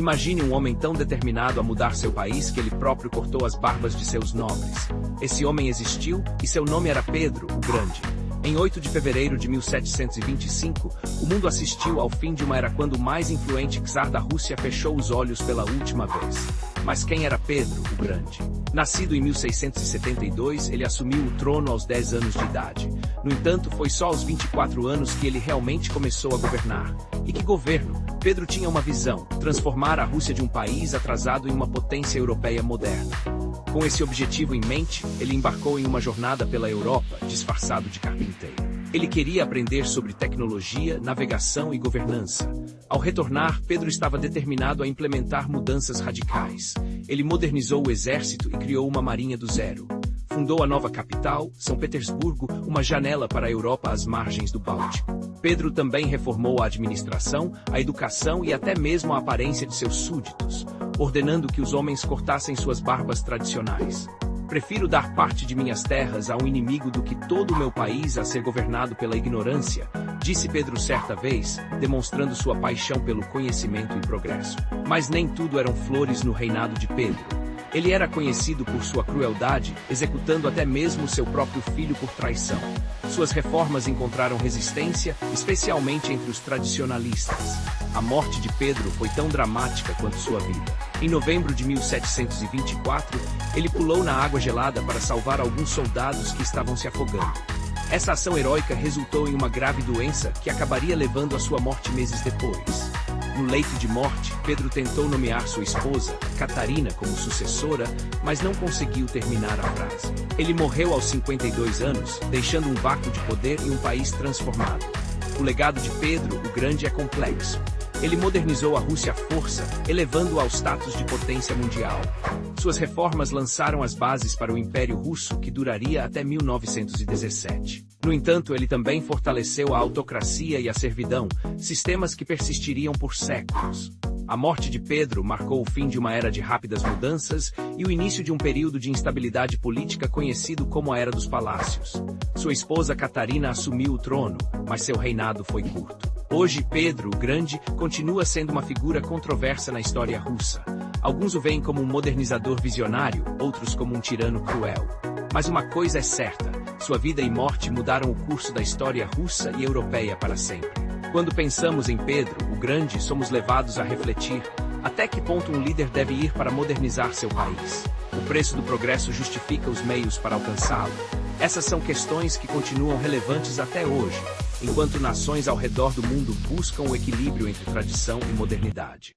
Imagine um homem tão determinado a mudar seu país que ele próprio cortou as barbas de seus nobres. Esse homem existiu e seu nome era Pedro, o Grande. Em 8 de fevereiro de 1725, o mundo assistiu ao fim de uma era quando o mais influente czar da Rússia fechou os olhos pela última vez. Mas quem era Pedro, o Grande? Nascido em 1672, ele assumiu o trono aos 10 anos de idade. No entanto, foi só aos 24 anos que ele realmente começou a governar. E que governo? Pedro tinha uma visão: transformar a Rússia de um país atrasado em uma potência europeia moderna. Com esse objetivo em mente, ele embarcou em uma jornada pela Europa, disfarçado de carpinteiro. Ele queria aprender sobre tecnologia, navegação e governança. Ao retornar, Pedro estava determinado a implementar mudanças radicais. Ele modernizou o exército e criou uma marinha do zero. Fundou a nova capital, São Petersburgo, uma janela para a Europa às margens do Báltico. Pedro também reformou a administração, a educação e até mesmo a aparência de seus súditos, ordenando que os homens cortassem suas barbas tradicionais. Prefiro dar parte de minhas terras a um inimigo do que todo o meu país a ser governado pela ignorância, disse Pedro certa vez, demonstrando sua paixão pelo conhecimento e progresso. Mas nem tudo eram flores no reinado de Pedro. Ele era conhecido por sua crueldade, executando até mesmo seu próprio filho por traição. Suas reformas encontraram resistência, especialmente entre os tradicionalistas. A morte de Pedro foi tão dramática quanto sua vida. Em novembro de 1724, ele pulou na água gelada para salvar alguns soldados que estavam se afogando. Essa ação heróica resultou em uma grave doença que acabaria levando à sua morte meses depois. No leito de morte, Pedro tentou nomear sua esposa, Catarina, como sucessora, mas não conseguiu terminar a frase. Ele morreu aos 52 anos, deixando um vácuo de poder e um país transformado. O legado de Pedro, o Grande, é complexo. Ele modernizou a Rússia à força, elevando-a ao status de potência mundial. Suas reformas lançaram as bases para o Império Russo, que duraria até 1917. No entanto, ele também fortaleceu a autocracia e a servidão, sistemas que persistiriam por séculos. A morte de Pedro marcou o fim de uma era de rápidas mudanças e o início de um período de instabilidade política conhecido como a Era dos Palácios. Sua esposa Catarina assumiu o trono, mas seu reinado foi curto. Hoje, Pedro, o Grande, continua sendo uma figura controversa na história russa. Alguns o veem como um modernizador visionário, outros como um tirano cruel. Mas uma coisa é certa: sua vida e morte mudaram o curso da história russa e europeia para sempre. Quando pensamos em Pedro, o Grande, somos levados a refletir: até que ponto um líder deve ir para modernizar seu país? O preço do progresso justifica os meios para alcançá-lo? Essas são questões que continuam relevantes até hoje, enquanto nações ao redor do mundo buscam o equilíbrio entre tradição e modernidade.